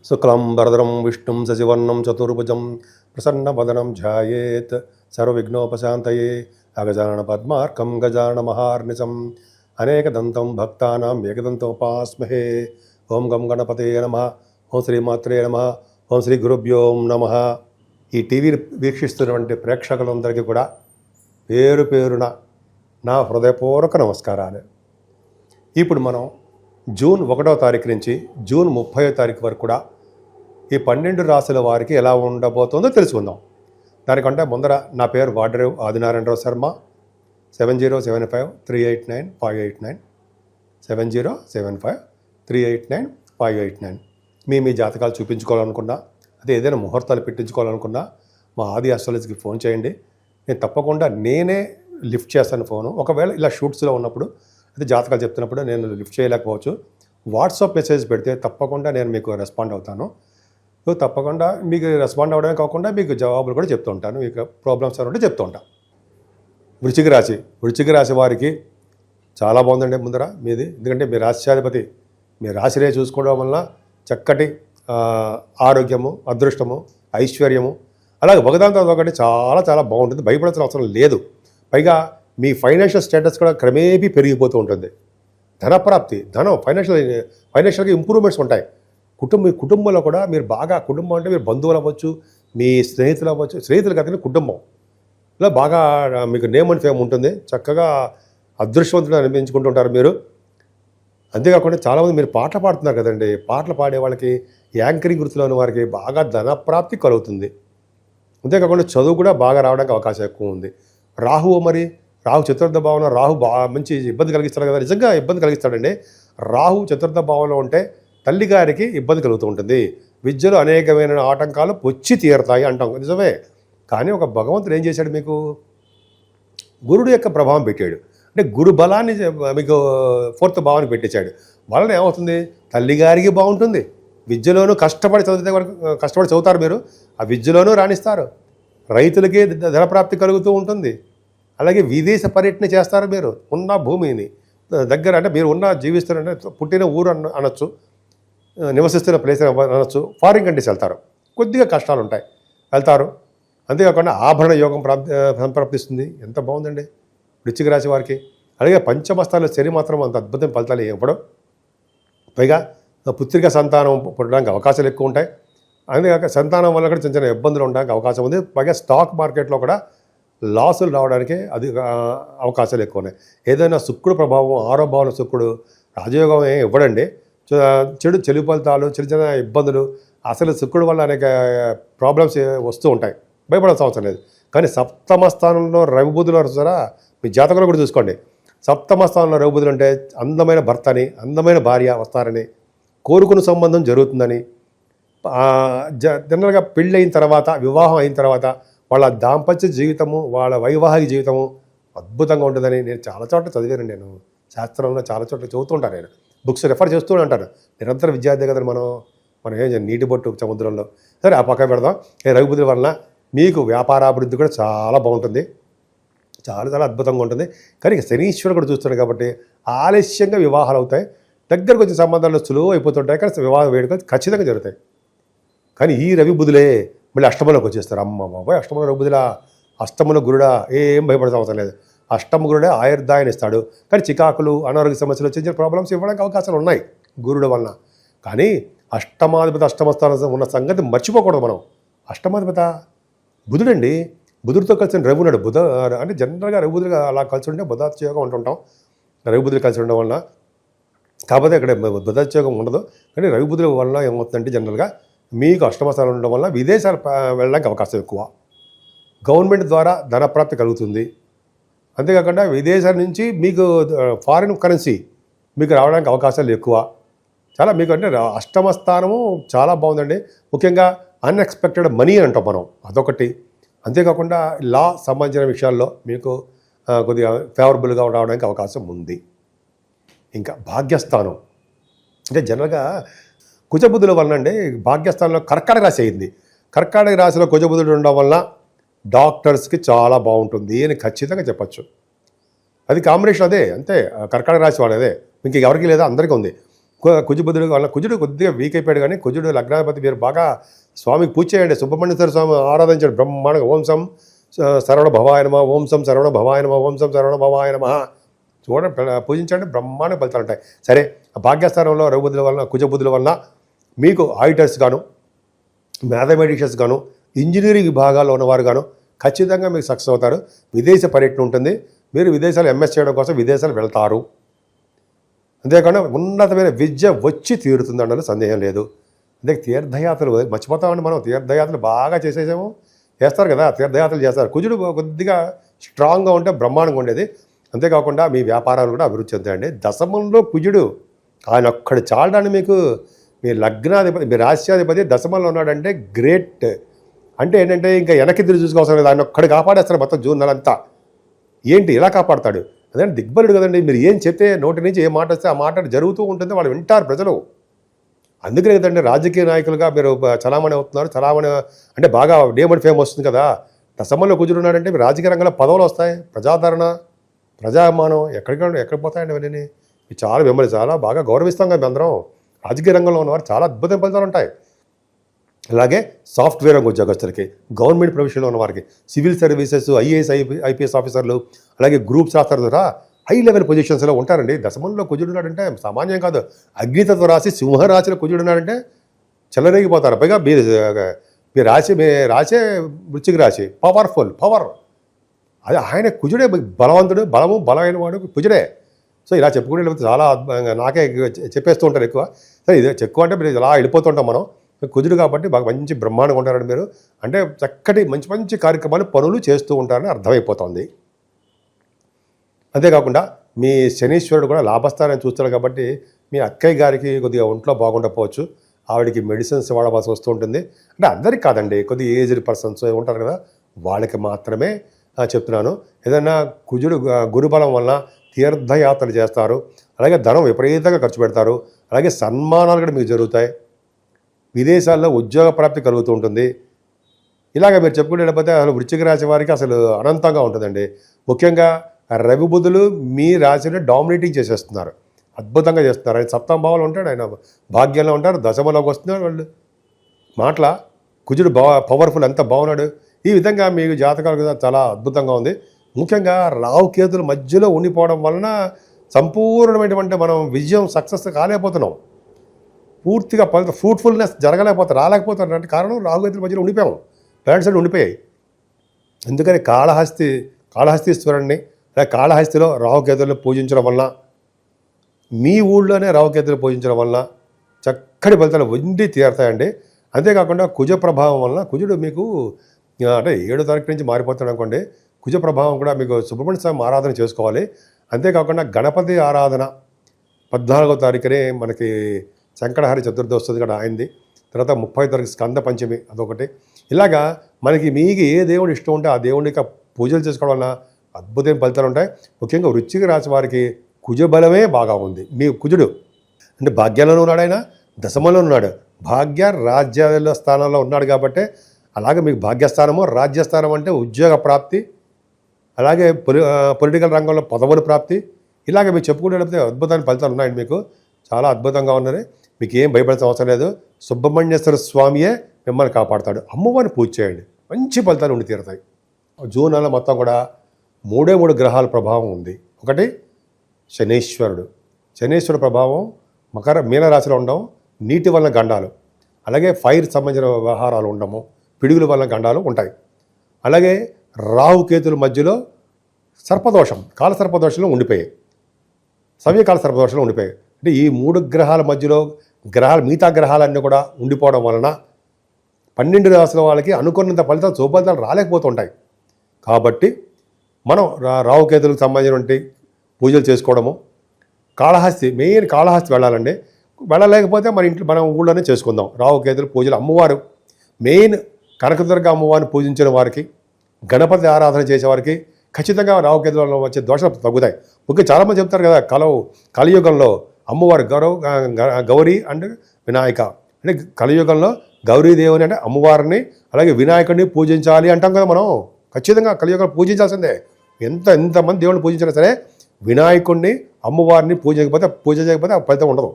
శుక్లాంబరధరం విష్ణుం శశివర్ణం చతుర్భుజం ప్రసన్నవదనం ధ్యాయేత్ సర్వవిఘ్నోపశాంతయే అగజానన పద్మార్కం గజానన మహార్నిశం అనేకదంతం భక్తానాం ఏకదంతోపాస్మహే. ఓం గం గణపతే నమః. ఓం శ్రీమాత్రే నమః. ఓం శ్రీ గురుభ్యో నమః. ఈ టీవీని వీక్షిస్తున్నటువంటి ప్రేక్షకులందరికీ కూడా పేరు పేరున నా హృదయపూర్వక నమస్కారాలు. ఇప్పుడు మనం జూన్ 1వ తారీఖు నుంచి జూన్ 30వ తారీఖు వరకు కూడా ఈ 12 రాశుల వారికి ఎలా ఉండబోతుందో తెలుసుకుందాం. దానికంటే ముందర నా పేరు వాడరేవు ఆదినారాయణరావు శర్మ. 7075389589 7075389589. మీ జాతకాలు చూపించుకోవాలనుకున్నా, అదే ఏదైనా ముహూర్తాలు పెట్టించుకోవాలనుకున్నా మా ఆది ఆస్ట్రాలజీకి ఫోన్ చేయండి. నేను తప్పకుండా నేనే లిఫ్ట్ చేస్తాను ఫోను. ఒకవేళ ఇలా షూట్స్లో ఉన్నప్పుడు, అదే జాతకాలు చెప్తున్నప్పుడు నేను లిఫ్ట్ చేయలేకపోవచ్చు, వాట్సాప్ మెసేజ్ పెడితే తప్పకుండా నేను మీకు రెస్పాండ్ అవుతాను. సో తప్పకుండా మీకు రెస్పాండ్ అవ్వడమే కాకుండా మీకు జవాబులు కూడా చెప్తూ ఉంటాను. మీకు ప్రాబ్లమ్స్ ఉంటే చెప్తూ ఉంటాను. వృశ్చిక రాశి వారికి చాలా బాగుందండి ముందర మీది. ఎందుకంటే మీ రాశ్యాధిపతి మీ రాశినే చూసుకోవడం వలన చక్కటి ఆరోగ్యము, అదృష్టము, ఐశ్వర్యము, అలాగే ఒకదాంతో ఒకటి చాలా చాలా బాగుంటుంది. భయపడాల్సిన అవసరం లేదు. పైగా మీ ఫైనాన్షియల్ స్టేటస్ కూడా క్రమేపీ పెరిగిపోతూ ఉంటుంది. ధనప్రాప్తి, ఫైనాన్షియల్గా ఇంప్రూవ్మెంట్స్ ఉంటాయి. కుటుంబంలో కూడా మీరు బాగా, కుటుంబం అంటే మీరు బంధువులు అవ్వచ్చు, మీ స్నేహితులు అవ్వచ్చు, స్నేహితులు కాదని కుటుంబంలో బాగా మీకు నేమ్ అండ్ ఫేమ్ ఉంటుంది. చక్కగా అదృష్టవంతులు అనిపించుకుంటుంటారు మీరు. అంతేకాకుండా చాలామంది మీరు పాటలు పాడుతున్నారు కదండి, పాటలు పాడే వాళ్ళకి, యాంకరింగ్ వృత్తిలోని వారికి బాగా ధనప్రాప్తి కలుగుతుంది. అంతేకాకుండా చదువు కూడా బాగా రావడానికి అవకాశం ఎక్కువ ఉంది. రాహు చతుర్థ భావంలో రాహు మంచి ఇబ్బంది కలిగిస్తాడు కదా, నిజంగా ఇబ్బంది కలిగిస్తాడండి. రాహు చతుర్థ భావంలో ఉంటే తల్లిగారికి ఇబ్బంది కలుగుతూ ఉంటుంది. విద్యలో అనేకమైన ఆటంకాలు పొచ్చి తీరుతాయి అంటాం, నిజమే. కానీ ఒక భగవంతుడు ఏం చేశాడు, మీకు గురుడు యొక్క ప్రభావం పెట్టాడు. అంటే గురు బలాన్ని మీకు 4th భావానికి పెట్టించాడు. వలన ఏమవుతుంది, తల్లిగారికి బాగుంటుంది. విద్యలోనూ కష్టపడి చదువుతారు మీరు, ఆ విద్యలోనూ రాణిస్తారు. రైతులకి ధనప్రాప్తి కలుగుతూ ఉంటుంది. అలాగే విదేశ పర్యటన చేస్తారు. మీరు ఉన్న భూమిని దగ్గర, అంటే మీరు జీవిస్తున్న పుట్టిన ఊరు అనొచ్చు, నివసిస్తున్న ప్లేస్ అనొచ్చు, ఫారిన్ కంట్రీస్ వెళ్తారు. కొద్దిగా కష్టాలు ఉంటాయి, వెళ్తారు. అంతేకాకుండా ఆభరణ యోగం సంప్రాప్తిస్తుంది. ఎంత బాగుందండి వృశ్చిక రాశి వారికి. అలాగే పంచమస్థానంలో శని మాత్రం అంత అద్భుతం ఫలితాలు ఇవ్వడం. పైగా పుత్రిక సంతానం పుట్టడానికి అవకాశాలు ఎక్కువ ఉంటాయి. అంతేకాక సంతానం వల్ల కూడా చిన్న చిన్న ఇబ్బందులు ఉండడానికి అవకాశం ఉంది. పైగా స్టాక్ మార్కెట్లో కూడా లాసులు రావడానికి అది అవకాశాలు ఎక్కువ ఉన్నాయి. ఏదైనా శుక్రుడు ప్రభావం, 6వ భావంలో శుక్రుడు రాజయోగం ఇవ్వడండి. చెడు ఫలితాలు, చిన్న చిన్న ఇబ్బందులు, అసలు శుక్రుడు వల్ల అనేక ప్రాబ్లమ్స్ వస్తూ ఉంటాయి. భయపడాల్సిన అవసరం లేదు. కానీ 7వ స్థానంలో రవి బుధులు వస్తారా, మీ జాతకంలో కూడా చూసుకోండి. 7వ స్థానంలో రవి బుధులు అంటే అందమైన భర్తని, అందమైన భార్య వస్తారని, కోరుకున్న సంబంధం జరుగుతుందని, జనరల్గా పెళ్ళి అయిన తర్వాత, వివాహం అయిన తర్వాత వాళ్ళ దాంపత్య జీవితము, వాళ్ళ వైవాహిక జీవితము అద్భుతంగా ఉంటుందని నేను చాలా చోట్ల చదివాను. నేను శాస్త్రంలో చాలా చోట్ల చదువుతుంటాను. నేను బుక్స్ రెఫర్ చేస్తూ ఉంటాను. నిరంతర విద్యార్థి కదా మనం ఏం నీటి బొట్టు సముద్రంలో. సరే, ఆ పక్క పెడదాం. రవి బుధుల వలన మీకు వ్యాపారాభివృద్ధి కూడా చాలా బాగుంటుంది, చాలా చాలా అద్భుతంగా ఉంటుంది. కానీ శనీశ్వరుడు కూడా చూస్తున్నాడు కాబట్టి ఆలస్యంగా వివాహాలు అవుతాయి. దగ్గరకు వచ్చిన సంబంధాలు సులువు అయిపోతుంటాయి, కానీ వివాహ వేడుకలు ఖచ్చితంగా జరుగుతాయి. కానీ ఈ రవి బుధులే మళ్ళీ అష్టమంలోకి వచ్చేస్తారు. అమ్మ బాబాయ్, అష్టమంలో రవి బుధులా, అష్టమంలో గురుడా, ఏం భయపడాల్సిన అవసరం లేదు. అష్టమ గురుడే ఆయుర్దాయాన్ని ఇస్తాడు. కానీ చికాకులు, అనారోగ్య సమస్యలు, చిన్న ప్రాబ్లమ్స్ ఇవ్వడానికి అవకాశాలు ఉన్నాయి గురుడు వలన. కానీ అష్టమాధిపతి అష్టమస్థానం ఉన్న సంగతి మర్చిపోకూడదు మనం. అష్టమాధిపత బుధుడండి. బుధుడితో కలిసిన రవి ఉన్నాడు. అంటే జనరల్గా రవి బుధుడు అలా కలిసి ఉంటే బుధాత్యోగం ఉంటుంటాం. రవి బుధుడు కలిసి ఉండడం వలన. కాకపోతే ఇక్కడ బుధాత్యోగం ఉండదు. కానీ రవి బుధుల వలన ఏమవుతుందంటే జనరల్గా మీకు అష్టమస్థానం ఉండడం వల్ల విదేశాలు వెళ్ళడానికి అవకాశం ఎక్కువ. గవర్నమెంట్ ద్వారా ధనప్రాప్తి కలుగుతుంది. అంతేకాకుండా విదేశాల నుంచి మీకు ఫారిన్ కరెన్సీ మీకు రావడానికి అవకాశాలు ఎక్కువ. చాలా మీకు అంటే అష్టమ స్థానము చాలా బాగుందండి. ముఖ్యంగా అన్ఎక్స్పెక్టెడ్ మనీ అంటాం మనం, అదొకటి. అంతేకాకుండా లా సంబంధించిన విషయాల్లో మీకు కొద్దిగా ఫేవరబుల్గా రావడానికి అవకాశం ఉంది. ఇంకా భాగ్యస్థానం అంటే జనరల్గా కుజబుధుల వలన అండి భాగ్యస్థానంలో కర్కాటక రాశి అయింది. కర్కాటక రాశిలో కుజబుధుడు ఉండడం వల్ల డాక్టర్స్కి చాలా బాగుంటుంది అని ఖచ్చితంగా చెప్పచ్చు. అది కాంబినేషన్ అదే, అంతే. కర్కాటక రాశి వాడు అదే, ఇంక ఎవరికి లేదా, అందరికీ ఉంది. కుజ బుధుడు వల్ల కుజుడు కొద్దిగా వీక్ అయిపోయాడు, కానీ కుజుడు లగ్నాధిపతి. మీరు బాగా స్వామికి పూజ చేయండి, సుబ్రహ్మణ్యేశ్వర స్వామి ఆరాధించండి బ్రహ్మాండంగా. ఓం సం సరవణ భవాయ నమః, ఓం సం సరవణ భవాయ నమః, ఓం సం సరవణ భవాయ నమః చూడండి, పూజించండి, బ్రహ్మాండ ఫలితాలు ఉంటాయి. సరే, ఆ భాగ్యస్థానంలో రఘుబుద్ధుల వలన కుజబుద్ధుల వలన మీకు ఆడిటర్స్ గాను, మ్యాథమెటిషియన్స్ గాను, ఇంజనీరింగ్ విభాగాల్లో ఉన్నవారు గాను ఖచ్చితంగా మీకు సక్సెస్ అవుతారు. విదేశ పర్యటన ఉంటుంది, మీరు విదేశాలు ఎంఎస్ చేయడం కోసం విదేశాలు వెళ్తారు. అంతేకాకుండా ఉన్నతమైన విద్య వచ్చి తీరుతుంది అన్నది సందేహం లేదు. అంతే తీర్థయాత్రలు మర్చిపోతామండి మనం. తీర్థయాత్రలు బాగా చేస్తారు కదా, తీర్థయాత్రలు చేస్తారు. కుజుడు కొద్దిగా స్ట్రాంగ్గా ఉంటే బ్రహ్మాండంగా ఉండేది. అంతేకాకుండా మీ వ్యాపారాలు కూడా అభివృద్ధి చెందాయండి. దశమంలో కుజుడు ఆయన ఒక్కడు చాలడాన్ని మీకు మీ లగ్నాధిపతి, మీ రాశ్యాధిపతి దశమంలో ఉన్నాడంటే గ్రేట్. అంటే ఏంటంటే ఇంకా వెనక్కి తిరిగి చూసుకోవాల్సిన లేదు, ఆయన ఒక్కడు కాపాడేస్తాడు మొత్తం జూన్ నెలంతా. ఏంటి ఇలా కాపాడతాడు? అదే దిగ్బలుడు కదండి. మీరు ఏం చెప్తే నోటి నుంచి ఏ మాట వస్తే ఆ మాట జరుగుతూ ఉంటుంది, వాళ్ళు వింటారు ప్రజలు. అందుకనే కదండి రాజకీయ నాయకులుగా మీరు చలామణి అవుతున్నారు. చలామణి అంటే బాగా నేమ్ ఫేమ్ వస్తుంది కదా. దశమంలో కుజుడు ఉన్నాడంటే మీరు రాజకీయ రంగంలో పదవులు వస్తాయి, ప్రజాదరణ, ప్రజామానం ఎక్కడికి పోతాయండి అవన్నీ. మిమ్మల్ని చాలా బాగా గౌరవిస్తాం కదా అందరం. రాజకీయ రంగంలో ఉన్నవారు చాలా అద్భుతమైన ఫలితాలు ఉంటాయి. అలాగే సాఫ్ట్వేర్ రంగ ఉద్యోగస్తులకి, గవర్నమెంట్ ప్రొఫెషన్లో ఉన్నవారికి, సివిల్ సర్వీసెస్, ఐఏఎస్ ఐపీఎస్ ఆఫీసర్లు, అలాగే గ్రూప్ శాస్త్రాల ద్వారా హై లెవెల్ పొజిషన్స్లో ఉంటారండి. దశమంలో కుజుడు ఉన్నాడంటే సామాన్యం కాదు. అగ్నితత్వ రాశి సింహరాశిలో కుజుడు ఉన్నాడంటే చెలరేగిపోతారు. పైగా మీ రాసే వృశ్చిక రాశి పవర్. అది ఆయన కుజుడే, బలవంతుడు, బలమైన వాడు కుజుడే. సో ఇలా చెప్పుకునే చాలా నాకే చెప్పేస్తూ ఉంటారు ఎక్కువ. సరే ఇది ఎక్కువ అంటే మీరు ఇలా వెళ్ళిపోతుంటాం మనం. కుజుడు కాబట్టి బాగా మంచి బ్రహ్మాండంగా ఉంటారండి మీరు. అంటే చక్కటి మంచి కార్యక్రమాలు పనులు చేస్తూ ఉంటారని అర్థమైపోతుంది. అంతేకాకుండా మీ శనీశ్వరుడు కూడా లాభస్థానాన్ని చూస్తాడు కాబట్టి మీ అక్కయ్య గారికి కొద్దిగా ఒంట్లో బాగుండకపోవచ్చు, ఆవిడికి మెడిసిన్స్ వాడవలసి వస్తూ ఉంటుంది. అంటే అందరికీ కాదండి, కొద్దిగా ఏజ్డ్ పర్సన్స్ ఉంటారు కదా, వాళ్ళకి మాత్రమే చెప్తున్నాను. ఏదైనా కుజుడు గురుబలం వలన తీర్థయాత్రలు చేస్తారు, అలాగే ధనం విపరీతంగా ఖర్చు పెడతారు, అలాగే సన్మానాలు కూడా మీకు జరుగుతాయి, విదేశాల్లో ఉద్యోగ ప్రాప్తి కలుగుతూ ఉంటుంది. ఇలాగ మీరు చెప్పుకునేటప్పుడు అసలు వృశ్చిక రాశి వారికి అసలు అనంతంగా ఉంటుందండి. ముఖ్యంగా రవి బుధులు మీ రాశిని డామినేటింగ్ చేసేస్తున్నారు, అద్భుతంగా చేస్తున్నారు. ఆయన సప్తమ భావంలో ఉంటాడు, ఆయన భాగ్యంలో ఉంటారు, దశమలోకి వస్తున్నారు. వాళ్ళు మాటల కుజుడు పవర్ఫుల్, ఎంత బాగున్నాడు. ఈ విధంగా మీకు జాతకాలు చాలా అద్భుతంగా ఉంది. ముఖ్యంగా రాహుకేతుల మధ్యలో ఉండిపోవడం వలన సంపూర్ణమైనటువంటి మనం విజయం సక్సెస్ కాలేకపోతున్నాం, పూర్తిగా ఫ్రూట్ఫుల్నెస్ రాలేకపోతున్నారు. అంటే కారణం రాహుకేతుల మధ్యలో ఉండిపోయాము, ప్లానెట్స్ అన్ని ఉండిపోయాయి. అందుకని కాళహస్తీశ్వరుణ్ణి లేదా కాళహస్తిలో రాహుకేతులను పూజించడం వలన, మీ ఊళ్ళోనే రాహుకేతులు పూజించడం వలన చక్కటి ఫలితాలు వండి తీరుతాయండి. అంతేకాకుండా కుజ ప్రభావం వలన కుజుడు మీకు అంటే 7వ తారీఖు నుంచి మారిపోతాడు అనుకోండి, కుజ ప్రభావం కూడా మీకు సుబ్రహ్మణ్య స్వామి ఆరాధన చేసుకోవాలి. అంతేకాకుండా గణపతి ఆరాధన 14వ తారీఖునే మనకి సంకటహరి చతుర్థి వస్తుంది కదా ఆయనది. తర్వాత 30వ తారీఖు స్కంద పంచమి అదొకటి. ఇలాగా మీకు ఏ దేవుడు ఇష్టం ఉంటే ఆ దేవుడికి పూజలు చేసుకోవడం వల్ల అద్భుతమైన ఫలితాలు ఉంటాయి. ముఖ్యంగా వృశ్చిక రాశి వారికి కుజ బలమే బాగా ఉంది. మీ కుజుడు అంటే భాగ్యాలలో ఉన్నాడు, ఆయన దశమంలో ఉన్నాడు, భాగ్య రాజ్యాల స్థానంలో ఉన్నాడు. కాబట్టి అలాగే మీకు భాగ్యస్థానము, రాజ్యస్థానం అంటే ఉద్యోగ ప్రాప్తి, అలాగే పొలిటికల్ రంగంలో పదవుల ప్రాప్తి, ఇలాగ మీరు చెప్పుకునేటప్పుడు అద్భుతమైన ఫలితాలు ఉన్నాయండి. మీకు చాలా అద్భుతంగా ఉన్నది. మీకు ఏం భయపడాల్సిన అవసరం లేదు. సుబ్రహ్మణ్యేశ్వర స్వామియే మిమ్మల్ని కాపాడుతాడు. అమ్మవారిని పూజ చేయండి, మంచి ఫలితాలు ఉండి తీరుతాయి. జూన్ నెల మొత్తం కూడా 3 గ్రహాల ప్రభావం ఉంది. ఒకటి శనీశ్వరుడు ప్రభావం మీనరాశిలో ఉండడం, నీటి వలన గండాలు, అలాగే ఫైర్ సంబంధించిన వ్యవహారాలు ఉండము, పిడుగుల వలన గండాలు ఉంటాయి. అలాగే రాహుకేతుల మధ్యలో సర్పదోషం, కాలసర్పదోషంలో ఉండిపోయాయి, సవ్యకాల సర్పదోషంలో ఉండిపోయాయి. అంటే ఈ 3 గ్రహాల మధ్యలో మిగతా గ్రహాలన్నీ కూడా ఉండిపోవడం వలన 12 రాశుల వాళ్ళకి అనుకున్నంత ఫలితాలు రాలేకపోతుంటాయి. కాబట్టి మనం రాహుకేతులకు సంబంధించినటువంటి పూజలు చేసుకోవడము, మెయిన్ కాళహస్తి వెళ్ళాలండి. వెళ్ళలేకపోతే మన ఊళ్ళోనే చేసుకుందాం రాహుకేతుల పూజలు. అమ్మవారు మెయిన్ కనకదుర్గ అమ్మవారిని పూజించిన వారికి, గణపతి ఆరాధన చేసేవారికి ఖచ్చితంగా రాహుకేతులలో వచ్చే దోషాలు తగ్గుతాయి. ముఖ్యంగా చాలామంది చెప్తారు కదా, కలియుగంలో అమ్మవారు గౌరీ అండ్ వినాయక అంటే కలియుగంలో గౌరీదేవుని అంటే అమ్మవారిని, అలాగే వినాయకుడిని పూజించాలి అంటాం కదా మనం. ఖచ్చితంగా కలియుగంలో పూజించాల్సిందే. ఎంతమంది దేవుడిని పూజించినా సరే వినాయకుడిని, అమ్మవారిని పూజ చేయకపోతే ఆ ఫలితం ఉండదు.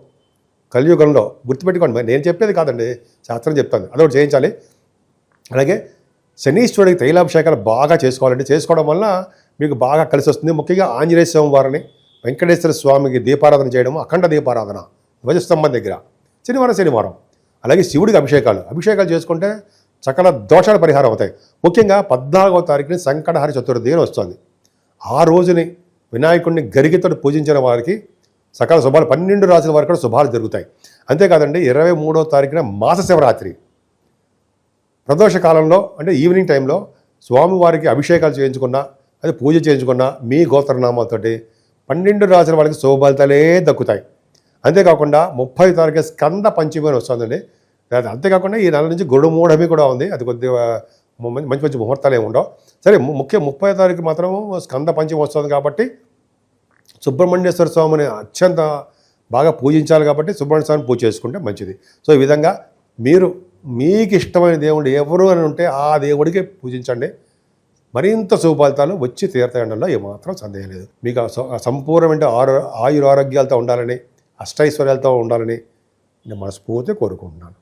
కలియుగంలో గుర్తుపెట్టుకోండి, మరి నేను చెప్పేది కాదండి, శాస్త్రం చెప్తాను, అదొకటి చేయించాలి. అలాగే శనీశ్వరుడికి తైలాభిషేకాలు బాగా చేసుకోవాలండి. చేసుకోవడం వల్ల మీకు బాగా కలిసి వస్తుంది. ముఖ్యంగా ఆంజనేయ స్వామి వారిని, వెంకటేశ్వర స్వామికి దీపారాధన చేయడము, అఖండ దీపారాధన ధ్వజస్తంభం దగ్గర శనివారం. అలాగే శివుడికి అభిషేకాలు చేసుకుంటే సకల దోషాల పరిహారం అవుతాయి. ముఖ్యంగా 14వ తారీఖుని సంకటహర చతుర్థి అని వస్తుంది. ఆ రోజుని వినాయకుడిని గరిగితో పూజించిన వారికి సకల శుభాలు, 12 రాసుల వారికి కూడా శుభాలు జరుగుతాయి. అంతేకాదండి, 23వ తారీఖున మాస శివరాత్రి ప్రదోష కాలంలో, అంటే ఈవినింగ్ టైంలో స్వామివారికి అభిషేకాలు చేయించుకున్నా, అది పూజ చేయించుకున్నా మీ గోత్రనామాలతోటి 12 రాసుల వాళ్ళకి శుభఫలితాలే దక్కుతాయి. అంతేకాకుండా 30వ తారీఖు స్కంద పంచమి అని వస్తుందండి. అంతేకాకుండా ఈ నెల నుంచి గురుమూఢమి కూడా ఉంది. అది కొద్దిగా మంచి ముహూర్తాలు ఏమి ఉండవు. సరే, 30వ తారీఖు మాత్రం స్కంద పంచమి వస్తుంది కాబట్టి సుబ్రహ్మణ్యేశ్వర స్వామిని అత్యంత బాగా పూజించాలి కాబట్టి సుబ్రహ్మణ్య స్వామిని పూజ చేసుకుంటే మంచిది. సో ఈ విధంగా మీరు మీకు ఇష్టమైన దేవుడు ఎవరు అని ఉంటే ఆ దేవుడికి పూజించండి. మరింత శుభఫలితాలు వచ్చి తీర్థంలో ఏమాత్రం సందేహం లేదు. మీకు సంపూర్ణమైన ఆయురారోగ్యాలతో ఉండాలని, అష్టైశ్వర్యాలతో ఉండాలని నేను మనస్ఫూర్తిగా కోరుకుంటున్నాను.